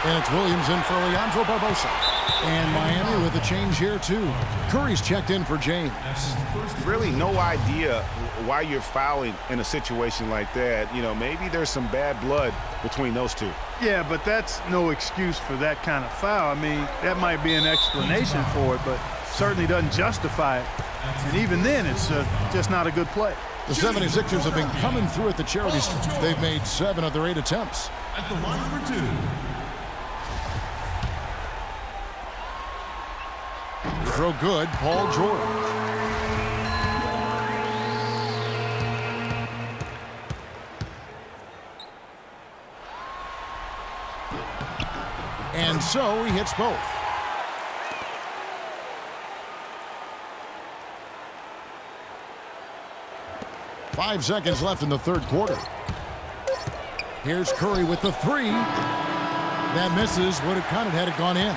And it's Williams in for Leandro Barbosa. And Miami with a change here, too. Curry's checked in for James. Really no idea why you're fouling in a situation like that. You know, maybe there's some bad blood between those two. Yeah, but that's no excuse for that kind of foul. I mean, that might be an explanation for it, but certainly doesn't justify it. And even then, it's just not a good play. The 76ers have been coming through at the charity stripe. They've made 7 of their 8 attempts. At the line for 2. Throw good, Paul George. And so he hits both. Five seconds left in the third quarter. Here's Curry with the 3. That misses. Would have counted had it gone in.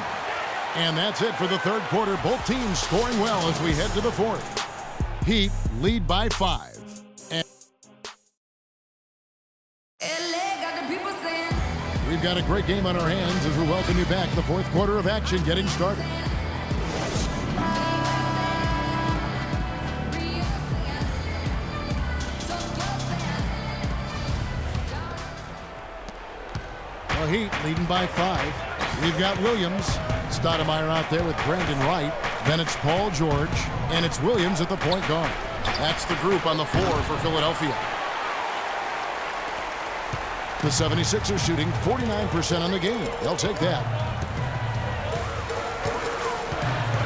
And that's it for the third quarter. Both teams scoring well as we head to the fourth. Heat lead by 5. And we've got a great game on our hands as we welcome you back. The fourth quarter of action getting started. The Heat leading by 5. We've got Williams. Stoudemire out there with Brandon Wright. Then it's Paul George. And it's Williams at the point guard. That's the group on the floor for Philadelphia. The 76ers shooting 49% on the game. They'll take that.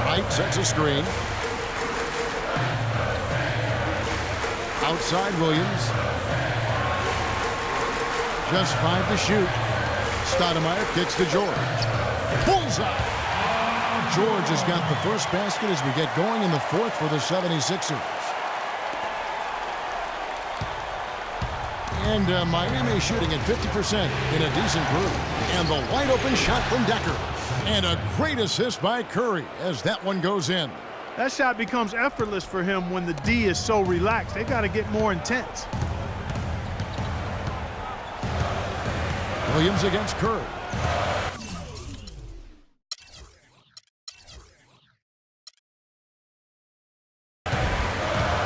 Wright sets a screen. Outside Williams. Just 5 to shoot. Stoudemire kicks to George. Bullseye! George has got the first basket as we get going in the fourth for the 76ers. And Miami shooting at 50% in a decent group. And the wide open shot from Decker. And a great assist by Curry as that one goes in. That shot becomes effortless for him when the D is so relaxed. They got to get more intense. Williams against Curry.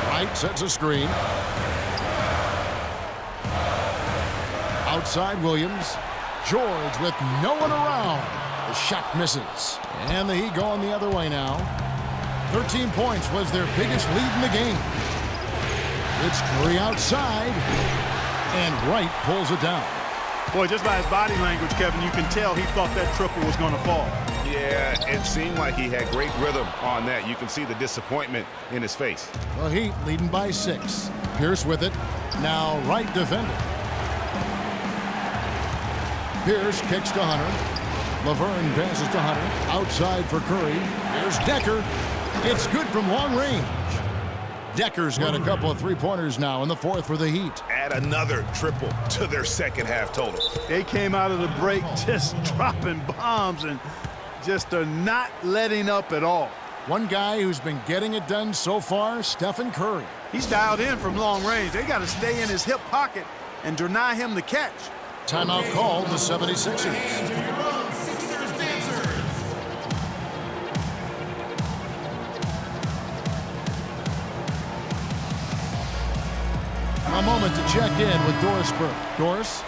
Wright sets a screen. Outside Williams. George with no one around. The shot misses. And the Heat going the other way now. 13 points was their biggest lead in the game. It's Curry outside. And Wright pulls it down. Boy, just by his body language, Kevin, you can tell he thought that triple was going to fall. Yeah, it seemed like he had great rhythm on that. You can see the disappointment in his face. The Heat leading by 6. Pierce with it. Now Wright defending. Pierce kicks to Hunter. Laverne passes to Hunter. Outside for Curry. Here's Decker. It's good from long range. Decker's got a couple of three-pointers now in the fourth for the Heat. Add another triple to their second half total. They came out of the break just dropping bombs and just are not letting up at all. One guy who's been getting it done so far, Stephen Curry. He's dialed in from long range. They got to stay in his hip pocket and deny him the catch. Timeout called the 76ers. A moment to check in with Doris Burke. Doris?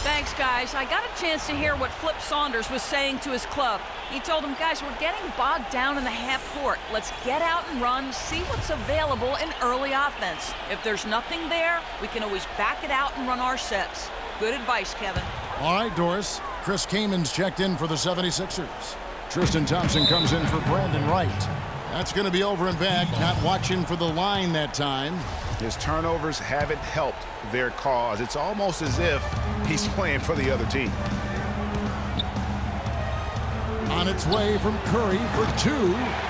Thanks, guys. I got a chance to hear what Flip Saunders was saying to his club. He told them, guys, we're getting bogged down in the half court. Let's get out and run, see what's available in early offense. If there's nothing there, we can always back it out and run our sets. Good advice, Kevin. All right, Doris. Chris Kaman's checked in for the 76ers. Tristan Thompson comes in for Brandon Wright. That's going to be over and back, not watching for the line that time. His turnovers haven't helped their cause. It's almost as if he's playing for the other team. On its way from Curry for 2,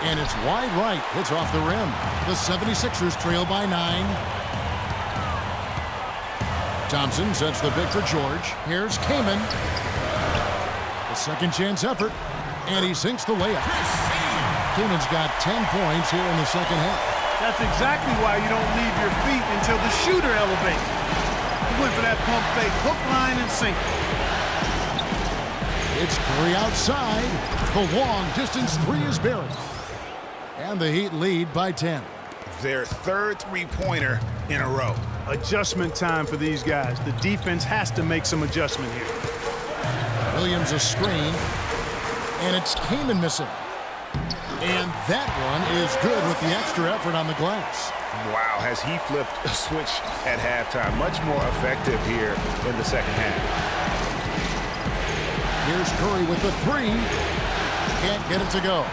and it's wide right. It's off the rim. The 76ers trail by 9. Thompson sets the pick for George. Here's Kaman. A second chance effort, and he sinks the layup. Kaman's got 10 points here in the second half. That's exactly why you don't leave your feet until the shooter elevates. He went for that pump fake, hook, line, and sinker. It's Curry outside. The long-distance three is buried. And the Heat lead by 10. Their third three-pointer in a row. Adjustment time for these guys. The defense has to make some adjustment here. Williams a screen. And it's Kaman missing. And that one is good with the extra effort on the glass. Wow, has he flipped a switch at halftime. Much more effective here in the second half. Here's Curry with the three. Can't get it to go.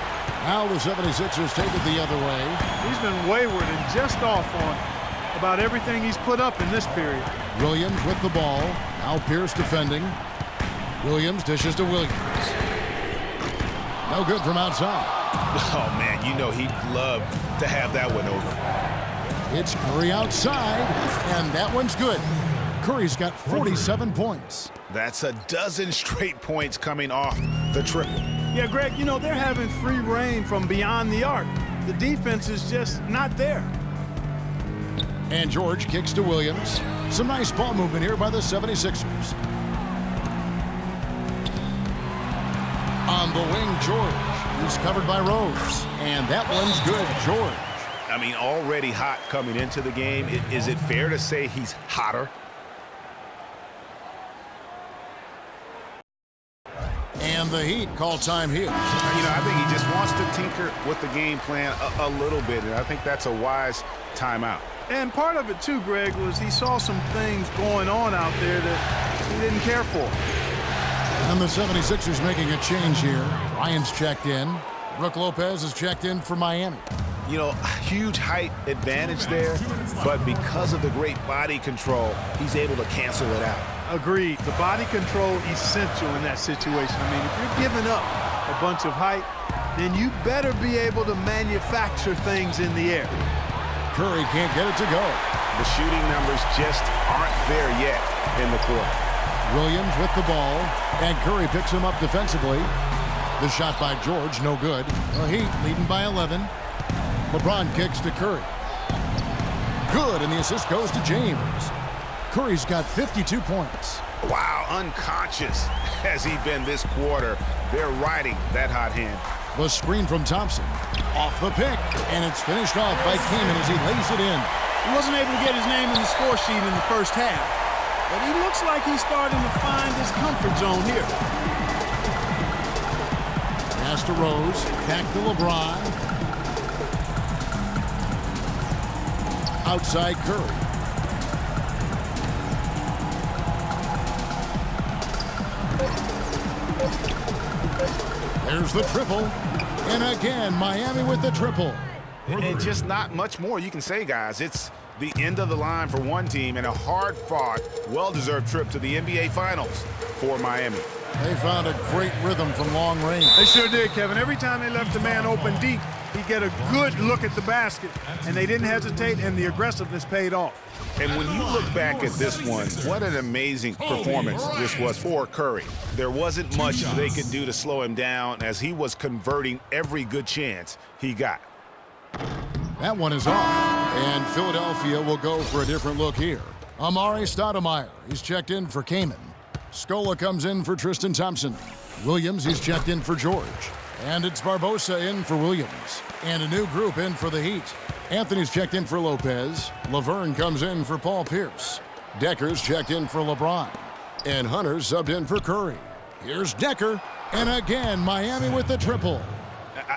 Now the 76ers take it the other way. He's been wayward and just off on about everything he's put up in this period. Williams with the ball. Now Pierce defending. Williams dishes to Williams. No good from outside. Oh, man, you know he'd love to have that one over. It's Curry outside, and that one's good. Curry's got 47 points. That's a dozen straight points coming off the triple. Yeah, Greg, you know, they're having free reign from beyond the arc. The defense is just not there. And George kicks to Williams. Some nice ball movement here by the 76ers. On the wing, George. He's covered by Rose. And that one's good, George. I mean, already hot coming into the game. Is it fair to say he's hotter? And the Heat call time here. You know, I think he just wants to tinker with the game plan a little bit, and I think that's a wise timeout. And part of it, too, Greg, was he saw some things going on out there that he didn't care for. And the 76ers making a change here. Ryan's checked in. Brook Lopez is checked in for Miami. You know, huge height advantage there, but because of the great body control, he's able to cancel it out. Agreed. The body control essential in that situation. I mean, if you're giving up a bunch of height, then you better be able to manufacture things in the air. Curry can't get it to go. The shooting numbers just aren't there yet in the quarter. Williams with the ball, and Curry picks him up defensively. The shot by George, no good. The Heat leading by 11. LeBron kicks to Curry. Good, and the assist goes to James. Curry's got 52 points. Wow, unconscious has he been this quarter. They're riding that hot hand. The screen from Thompson. Off the pick, and it's finished off by Kaman as he lays it in. He wasn't able to get his name in the score sheet in the first half, but he looks like he's starting to find his comfort zone here. Pass to Rose, back to LeBron. Outside Curry. There's the triple. And again, Miami with the triple. And just not much more you can say, guys. It's the end of the line for one team and a hard-fought, well-deserved trip to the NBA Finals for Miami. They found a great rhythm from long range. They sure did, Kevin. Every time they left the man open deep, he'd get a good look at the basket. And they didn't hesitate, and the aggressiveness paid off. And when you look back at this one, what an amazing performance this was for Curry. There wasn't much they could do to slow him down as he was converting every good chance he got. That one is off. And Philadelphia will go for a different look here. Amari Stoudemire, he's checked in for Kaman. Scola comes in for Tristan Thompson. Williams, he's checked in for George. And it's Barbosa in for Williams. And a new group in for the Heat. Anthony's checked in for Lopez. Laverne comes in for Paul Pierce. Decker's checked in for LeBron. And Hunter's subbed in for Curry. Here's Decker. And again, Miami with the triple.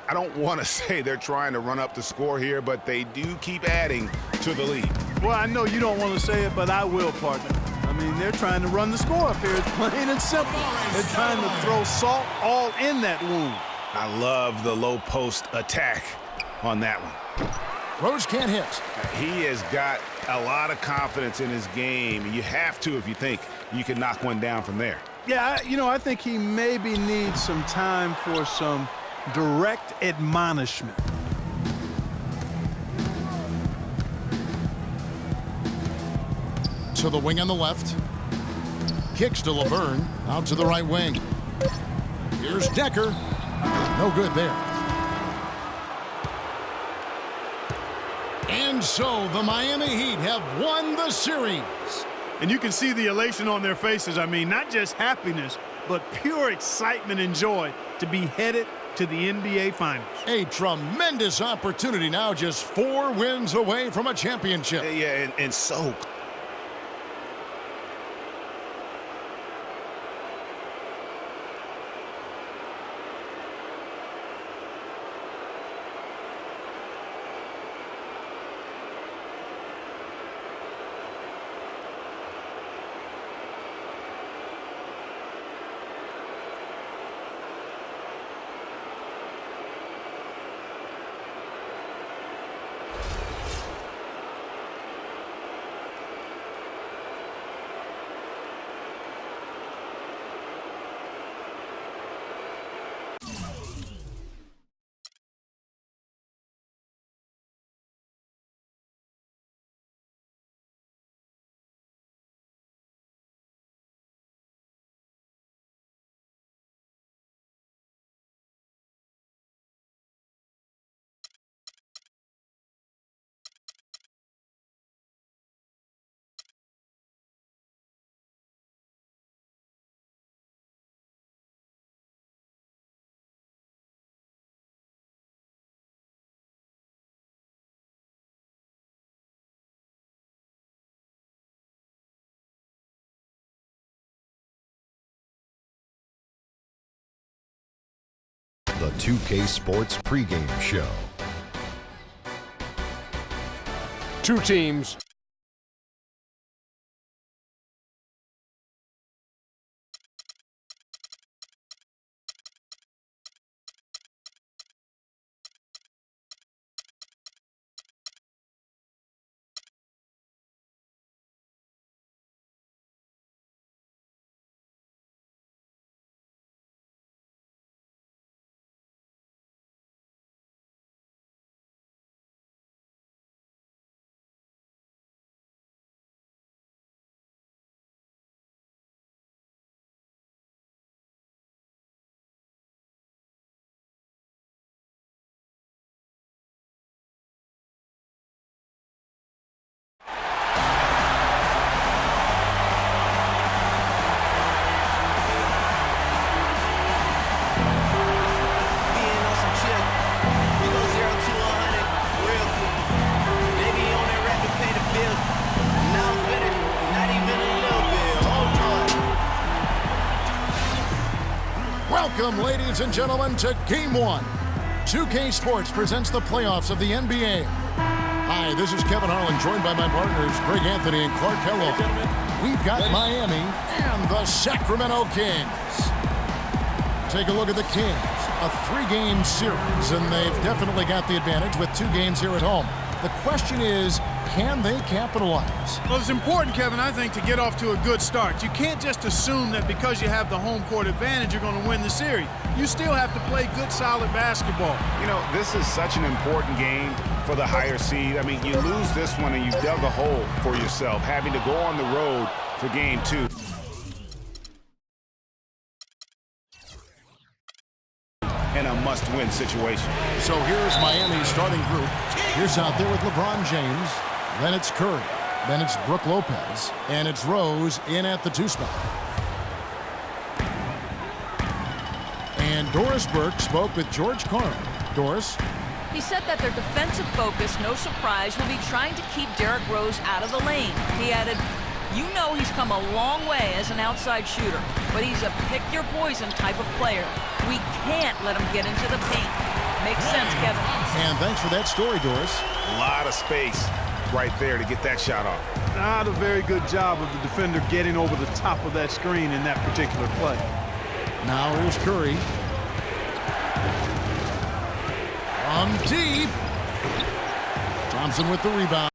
I don't want to say they're trying to run up the score here, but they do keep adding to the lead. Well, I know you don't want to say it, but I will, partner. I mean, they're trying to run the score up here. It's plain and simple. They're trying to throw salt all in that wound. I love the low post attack on that one. Rose can't hit. He has got a lot of confidence in his game. You have to if you think you can knock one down from there. Yeah, I think he maybe needs some time for some direct admonishment. To the wing on the left. Kicks to Laverne. Out to the right wing. Here's Decker. No good there. And so the Miami Heat have won the series. And you can see the elation on their faces. I mean, not just happiness, but pure excitement and joy to be headed to the NBA Finals. A tremendous opportunity now, just 4 wins away from a championship. Yeah, and so The 2K Sports pregame show. Two teams. Welcome, ladies and gentlemen, to Game 1. 2K Sports presents the playoffs of the NBA. Hi, this is Kevin Harlan, joined by my partners, Greg Anthony and Clark Kellogg. We've got Miami and the Sacramento Kings. Take a look at the Kings. A 3-game series, and they've definitely got the advantage with 2 games here at home. The question is, can they capitalize? Well, it's important, Kevin, I think, to get off to a good start. You can't just assume that because you have the home court advantage, you're going to win the series. You still have to play good, solid basketball. You know, this is such an important game for the higher seed. I mean, you lose this one and you dug a hole for yourself, having to go on the road for game 2. In a must-win situation. So here's Miami's starting group. Here's out there with LeBron James. Then it's Curry. Then it's Brook Lopez. And it's Rose in at the 2 spot. And Doris Burke spoke with George Karn. Doris? He said that their defensive focus, no surprise, will be trying to keep Derrick Rose out of the lane. He added, "You know he's come a long way as an outside shooter, but he's a pick-your-poison type of player. We can't let him get into the paint." Makes sense, Kevin. And thanks for that story, Doris. A lot of space right there to get that shot off. Not a very good job of the defender getting over the top of that screen in that particular play. Now here's Curry. From deep. Thompson with the rebound.